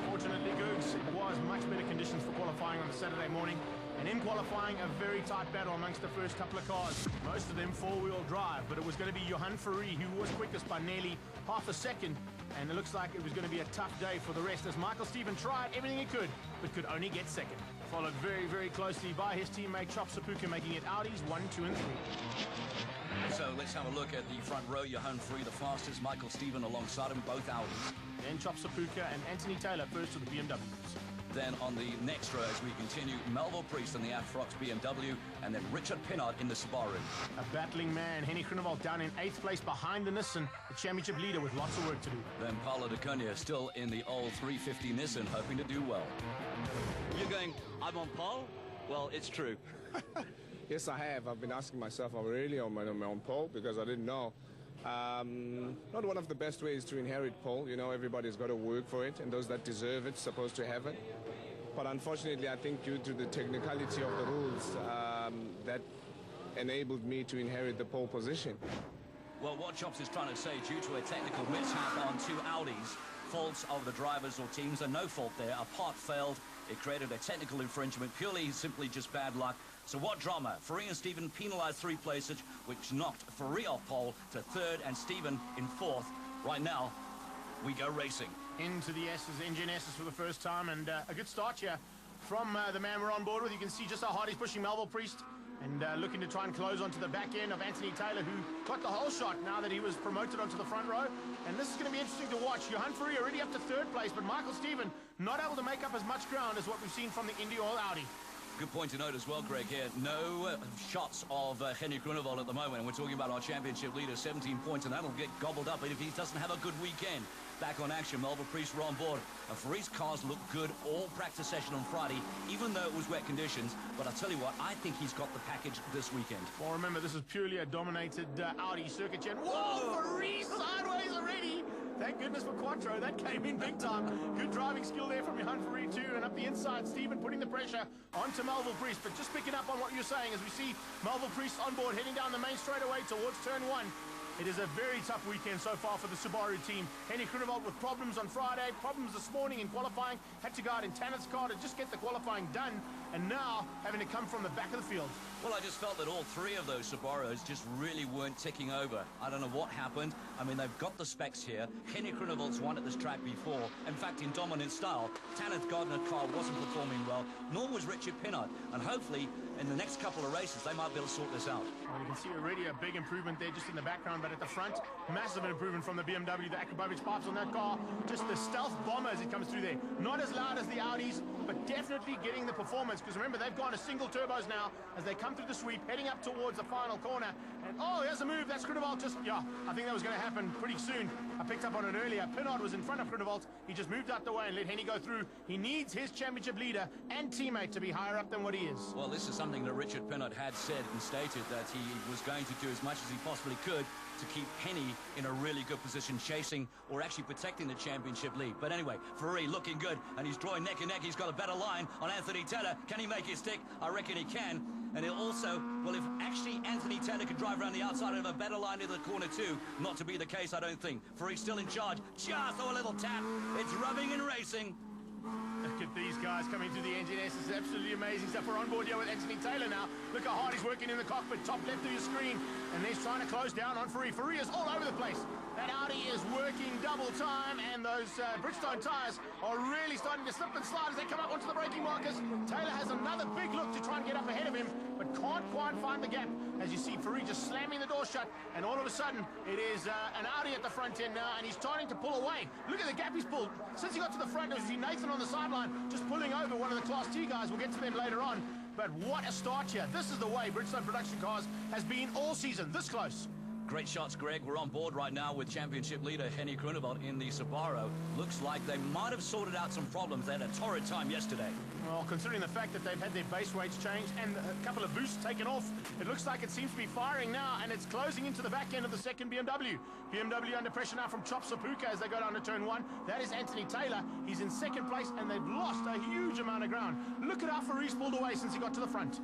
Fortunately, Googs, it was much better conditions for qualifying on the Saturday morning. And in qualifying, a very tight battle amongst the first couple of cars. Most of them four-wheel drive, but it was going to be Johan Ferrari who was quickest by nearly half a second. And it looks like it was going to be a tough day for the rest as Michael Stephen tried everything he could, but could only get second. Followed very, very closely by his teammate Chop Sapuka, making it Audis 1, 2, and 3. So let's have a look at the front row. Johan Ferrari the fastest, Michael Stephen alongside him, both Audis. Then Chop Sapuka and Anthony Taylor first of the BMWs. Then on the next row as we continue, Melville Priest in the Afrox BMW, and then Richard Pinnard in the Subaru. A battling man, Henny Groenewald down in 8th place behind the Nissan, the championship leader with lots of work to do. Then Paulo de Cunha still in the old 350 Nissan, hoping to do well. You're going, I'm on pole? Well, it's true. Yes, I have. I've been asking myself, I'm really on my own pole because I didn't know. Not one of the best ways to inherit pole. You know, everybody's got to work for it, and those that deserve it supposed to have it. But unfortunately, I think due to the technicality of the rules, that enabled me to inherit the pole position. Well, what Chops is trying to say, due to a technical mishap on two Audis, faults of the drivers or teams, and no fault there, a part failed. It created a technical infringement, purely simply just bad luck. So what drama? Ferrari and Stephen penalised 3 places, which knocked Ferrari off pole to 3rd and Stephen in 4th. Right now, we go racing. Into the S's, engine S's for the first time, and a good start here from the man we're on board with. You can see just how hard he's pushing Melville Priest, and looking to try and close onto the back end of Anthony Taylor, who got the whole shot now that he was promoted onto the front row. And this is going to be interesting to watch. Johan Ferrari already up to 3rd place, but Michael Stephen not able to make up as much ground as what we've seen from the Indy All Audi. Good point to note as well, Greg, here. No shots of Henny Groenewald at the moment, and we're talking about our championship leader, 17 points, and that'll get gobbled up if he doesn't have a good weekend. Back on action, Melville Priest were on board, and Ferrari's cars looked good all practice session on Friday, even though it was wet conditions. But I'll tell you what, I think he's got the package this weekend. Well, remember, this is purely a dominated Audi circuit gen. Whoa, Ferrari sideways already! Thank goodness for Quattro. That came in big time. Good driving skill there from Johan Ferrari too. And up the inside, Stephen putting the pressure onto Melville Priest. But just picking up on what you're saying as we see Melville Priest on board, heading down the main straightaway towards turn 1. It is a very tough weekend so far for the Subaru team. Henny Groenewald with problems on Friday, problems this morning in qualifying. Had to go out in Tannet's car to just get the qualifying done. And now having to come from the back of the field. Well, I just felt that all 3 of those Subarus just really weren't ticking over. I don't know what happened. I mean, they've got the specs here. Henny Groenewald's won at this track before. In fact, in dominant style, Tanith Gardner's car wasn't performing well, nor was Richard Pinnard. And hopefully, in the next couple of races, they might be able to sort this out. Well, you can see already a big improvement there just in the background, but at the front, massive improvement from the BMW, the Akrapovic pipes on that car. Just the stealth bomber as it comes through there. Not as loud as the Audis, but definitely getting the performance, because remember, they've gone to single turbos now as they come through the sweep, heading up towards the final corner. And oh, there's a move. That's Groenewald just, yeah, I think that was going to happen pretty soon. I picked up on it earlier. Pinnard was in front of Groenewald. He just moved out the way and let Henny go through. He needs his championship leader and teammate to be higher up than what he is. Well, this is something that Richard Pinnard had said and stated, that he was going to do as much as he possibly could to keep Henny in a really good position, chasing or actually protecting the championship lead. But anyway, Ferrari looking good, and he's drawing neck and neck. He's got a better line on Anthony Taylor. Can he make it stick? I reckon he can. And he'll also, well, if actually Anthony Taylor could drive around the outside and have a better line into the corner too, not to be the case, I don't think. Ferrari's still in charge. Just a little tap. It's rubbing and racing. Look at these guys coming through the engine. This is absolutely amazing stuff. We're on board here with Anthony Taylor now. Look how hard he's working in the cockpit, top left of your screen. And he's trying to close down on Ferrari. Ferrari is all over the place. That Audi is working double time, and those Bridgestone tyres are really starting to slip and slide as they come up onto the braking markers. Taylor has another big look to try and get up ahead of him, but can't quite find the gap. As you see, Ferrari just slamming the door shut, and all of a sudden, it is an Audi at the front end now, and he's starting to pull away. Look at the gap he's pulled. Since he got to the front, you see Nathan on the sideline just pulling over one of the Class T guys. We'll get to them later on. But what a start here. This is the way Bridgestone production cars has been all season, this close. Great shots, Greg. We're on board right now with championship leader Henny Groenewald in the Subaru. Looks like they might have sorted out some problems. They had a torrid time yesterday. Well, considering the fact that they've had their base weights changed and a couple of boosts taken off, it looks like it seems to be firing now, and it's closing into the back end of the second BMW. BMW under pressure now from Chop Sapuka as they go down to turn 1. That is Anthony Taylor. He's in second place, and they've lost a huge amount of ground. Look at how Ferrari's pulled away since he got to the front.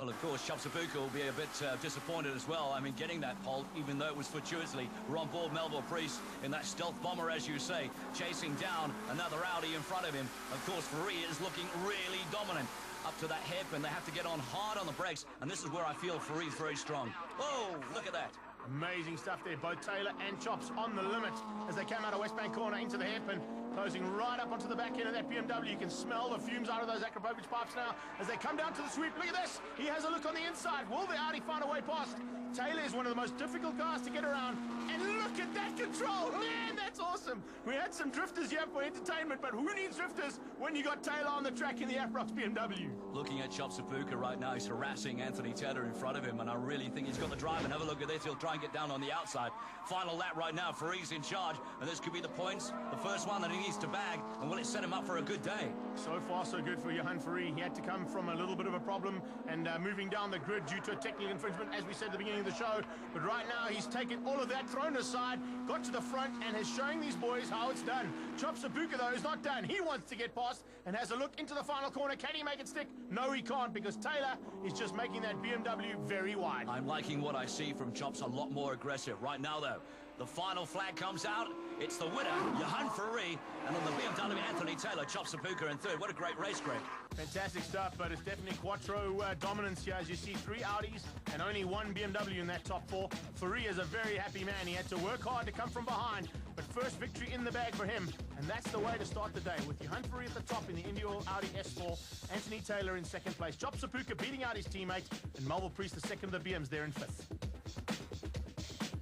Well, of course, Chopsabuka will be a bit disappointed as well. I mean, getting that pole, even though it was fortuitously. We're on board Melville Priest in that stealth bomber, as you say, chasing down another Audi in front of him. Of course, Ferrari is looking really dominant up to that hairpin. They have to get on hard on the brakes, and this is where I feel Ferrari is very strong. Oh, look at that. Amazing stuff there. Both Taylor and Chops on the limit as they came out of Westbank corner into the hairpin, closing right up onto the back end of that BMW. You can smell the fumes out of those Akrapovic pipes now as they come down to the sweep. Look at this. He has a look on the inside. Will the Audi find a way past? Taylor is one of the most difficult cars to get around. And look at that control. Man, that's awesome. We had some drifters here for entertainment, but who needs drifters when you got Taylor on the track in the Aprox BMW? Looking at Chopsabuka right now, he's harassing Anthony Taylor in front of him, and I really think he's got the drive. And have a look at this. He'll try and get down on the outside. Final lap right now. Ferrari's in charge, and this could be the points. The first one that he needs to bag, and will it set him up for a good day? So far, so good for Johan Ferrari. He had to come from a little bit of a problem and moving down the grid due to a technical infringement, as we said at the beginning of the show. But right now, he's taken all of that, thrown aside, got to the front, and is showing these boys how it's done. Chopsabuka, though, is not done. He wants to get past and has a look into the final corner. Can he make it stick? No, he can't, because Taylor is just making that BMW very wide. I'm liking what I see from Chops, a lot more aggressive. Right now, though, the final flag comes out. It's the winner, Johan Ferrari, and on the BMW, Anthony Taylor. Chopsabuka in third. What a great race, Greg. Fantastic stuff, but it's definitely Quattro dominance here, as you see 3 Audis and only 1 BMW in that top 4. Ferrari is a very happy man. He had to work hard to come from behind, but first victory in the bag for him, and that's the way to start the day, with Johan Ferrari at the top in the Indy Oil Audi S4, Anthony Taylor in second place, Chopsabuka beating out his teammate, and Melville Priest, the second of the BMs, there in 5th.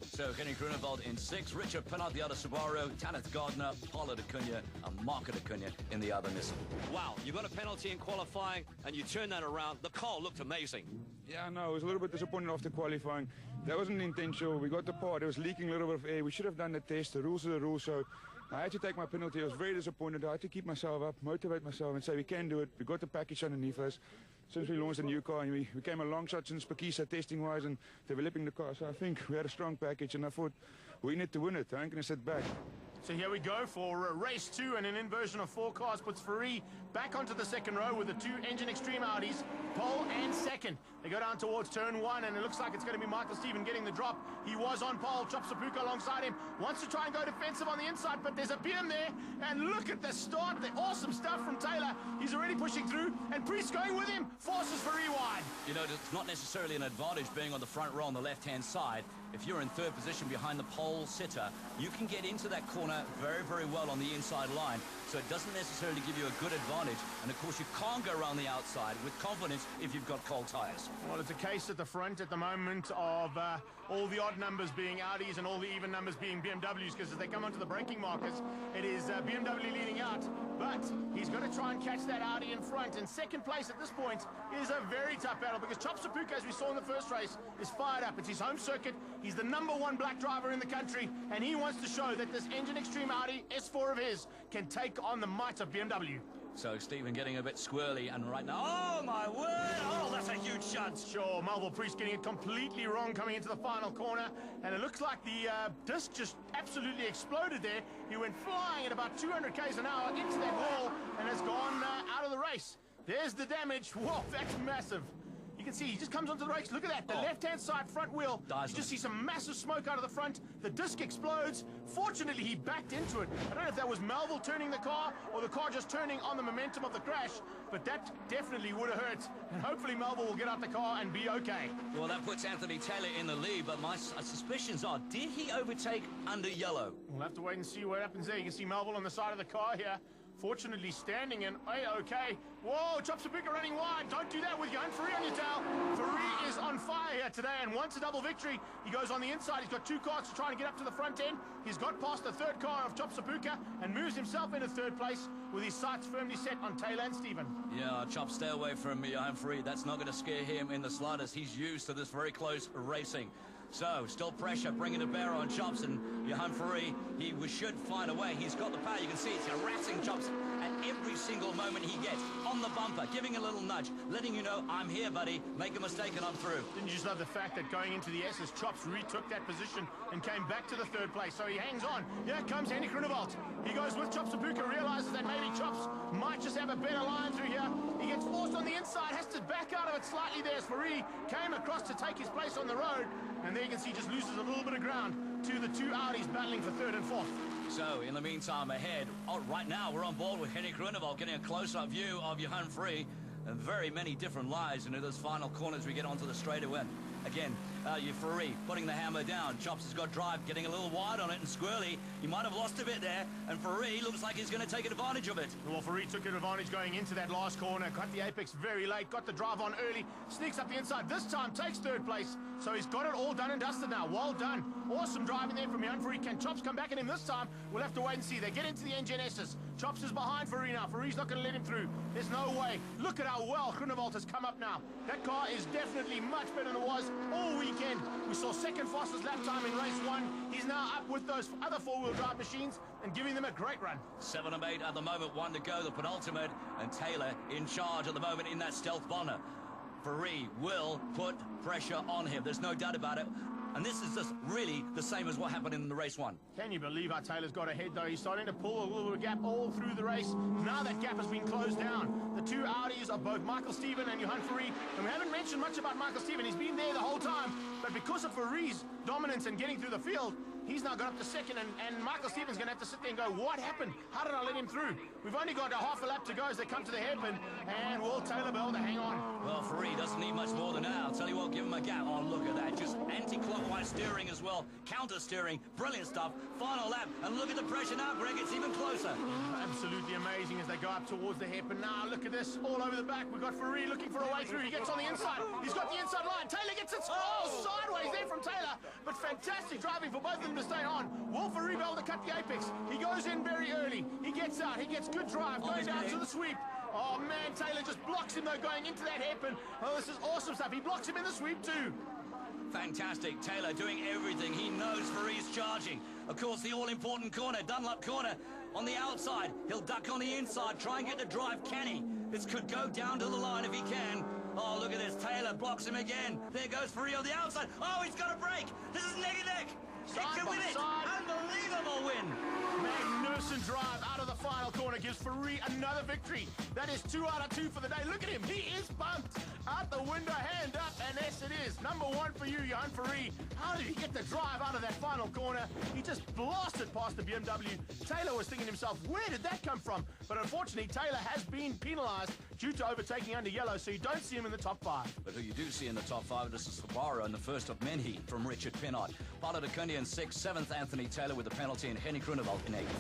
So Kenny Grunewald in 6th, Richard Pinot, the other Subaru, Tanith Gardner, Paulo Acuna, and Marco Acuna in the other Nissan. Wow, you got a penalty in qualifying, and you turn that around. The car looked amazing. Yeah, no, I was a little bit disappointed after qualifying. That wasn't intentional. We got the part. It was leaking a little bit of air. We should have done the test. The rules are the rules, so I had to take my penalty. I was very disappointed. I had to keep myself up, motivate myself, and say we can do it. We got the package underneath us since we launched the new car, and we came a long shot since Pakisa testing-wise and developing the car. So I think we had a strong package, and I thought we need to win it. I ain't going to sit back. So here we go for race 2, and an inversion of 4 cars puts Ferrari back onto the second row with the 2 Engine Extreme Audis, pole and second. They go down towards turn 1, and it looks like it's going to be Michael Stephen getting the drop. He was on pole. Chopsabuka alongside him wants to try and go defensive on the inside, but there's a BM there, and look at the start. The awesome stuff from Taylor. He's already pushing through, and Priest going with him forces Ferrari wide. You know, it's not necessarily an advantage being on the front row on the left-hand side. If you're in 3rd position behind the pole sitter, you can get into that corner very, very well on the inside line. So it doesn't necessarily give you a good advantage. And, of course, you can't go around the outside with confidence if you've got cold tyres. Well, it's a case at the front at the moment of all the odd numbers being Audis and all the even numbers being BMWs, because as they come onto the braking markers, it is BMW leading out. But he's got to try and catch that Audi in front. And second place at this point is a very tough battle, because Chopsabuka, as we saw in the first race, is fired up. It's his home circuit. He's the #1 black driver in the country, and he wants to show that this Engine Extreme Audi S4 of his can take on the might of BMW. So Stephen getting a bit squirrely, and right now, oh my word, oh that's a huge shot. Sure, Melville Priest getting it completely wrong coming into the final corner, and it looks like the disc just absolutely exploded there. He went flying at about 200 k's an hour into that wall and has gone out of the race. There's the damage. Whoa, that's massive. You can see he just comes onto the brakes. Look at that. The left-hand side front wheel. You just see some massive smoke out of the front. The disc explodes. Fortunately, he backed into it. I don't know if that was Melville turning the car or the car just turning on the momentum of the crash, but that definitely would have hurt. And hopefully Melville will get out the car and be okay. Well, that puts Anthony Taylor in the lead, but my suspicions are, did he overtake under yellow? We'll have to wait and see what happens there. You can see Melville on the side of the car here. Fortunately standing in A-OK. Whoa, Chopsabuka running wide. Don't do that with Johan Ferrari on your tail. Ferrari is on fire here today and wants a double victory. He goes on the inside. He's got 2 cars to try and get up to the front end. He's got past the 3rd car of Chopsabuka and moves himself into 3rd place with his sights firmly set on Taylor and Stephen. Yeah, Chop, stay away from Johan Ferrari. That's not going to scare him in the slightest. He's used to this very close racing. So, still pressure bringing to bear on Chops, and Johan Ferrari, he should find a way. He's got the power. You can see it's harassing Chops at every single moment he gets. On the bumper, giving a little nudge, letting you know, I'm here, buddy. Make a mistake and I'm through. Didn't you just love the fact that going into the S's, Chops retook that position and came back to the 3rd place. So he hangs on. Here comes Henny Grunewald. He goes with Chopsabuka, realizes that maybe Chops might just have a better line through here. He He gets forced on the inside, has to back out of it slightly there as Ferrari came across to take his place on the road. And there you can see just loses a little bit of ground to the two Audis battling for third and fourth. So, in the meantime, ahead, right now, we're on board with Henrik Grunewald getting a close-up view of Johan Free. And very many different lies into those final corners we get onto the straightaway. Again, Ferrari putting the hammer down. Chops has got drive, getting a little wide on it, and Squirrely, he might have lost a bit there, and Ferrari looks like he's going to take advantage of it. Well, Ferrari took advantage going into that last corner, cut the apex very late, got the drive on early, sneaks up the inside, this time takes third place, so he's got it all done and dusted now. Well done. Awesome driving there from Johan Ferrari. Can Chops come back at him this time? We'll have to wait and see. They get into the NGNSs. Chops is behind Ferrari now. Ferrari's not going to let him through. There's no way. Look at how well Grunewald has come up now. That car is definitely much better than it was all weekend. We saw second fastest lap time in race 1. He's now up with those other four-wheel drive machines and giving them a great run. 7 and 8 at the moment, 1 to go, the penultimate, and Taylor in charge at the moment in that stealth bonner. Ferrari will put pressure on him. There's no doubt about it. And this is just really the same as what happened in the race 1. Can you believe how Taylor's got ahead, though? He's starting to pull a little gap all through the race. Now that gap has been closed down. The two Audis are both Michael Stephen and Johan Ferrari. And we haven't mentioned much about Michael Stephen. He's been there the whole time. But because of Ferrari's dominance and getting through the field, he's now got up to second, and Michael Stephen's going to have to sit there and go, what happened? How did I let him through? We've only got a half a lap to go as they come to the hairpin, and will Taylor be able to hang on? Well, Ferrari doesn't need much more than that. I'll tell you what, give him a gap. Oh, look at that. Just anti-clockwise steering as well. Counter steering. Brilliant stuff. Final lap. And look at the pressure now, Greg. It's even closer. Absolutely amazing as they go up towards the hairpin. Now, look at this. All over the back. We've got Ferrari looking for a way through. He gets on the inside. He's got the inside line. Taylor gets it sideways there from Taylor. But fantastic driving for both of them to stay on. Will Ferrari be able to cut the apex? He goes in very early. He gets out. He gets good drive. Going down to the sweep. Oh, man, Taylor just blocks him, though, going into that hairpin. Oh, this is awesome stuff. He blocks him in the sweep, too. Fantastic. Taylor doing everything. He knows Ferrari's charging. Of course, the all-important corner, Dunlop corner, on the outside. He'll duck on the inside, try and get the drive. Can he? This could go down to the line if he can. Oh, look at this. Taylor blocks him again. There goes Ferrari on the outside. Oh, he's got a break. This is neck and neck. He can win it. Unbelievable win. Magnificent drive out of the final corner gives Ferrari another victory. That is 2 out of 2 for the day. Look at him. He is bumped out the window, hand up, and yes, it is. Number 1 for you, Johan Ferrari. How did he get the drive out of that final corner? He just blasted past the BMW. Taylor was thinking to himself, where did that come from? But unfortunately, Taylor has been penalized due to overtaking under yellow, so you don't see him in the top 5. But who you do see in the top 5, this is Fabara, and the first of many from Richard Pinot. Paolo De Cunha in 6th, 7th Anthony Taylor with the penalty, and Henrik Grunewald in 8th.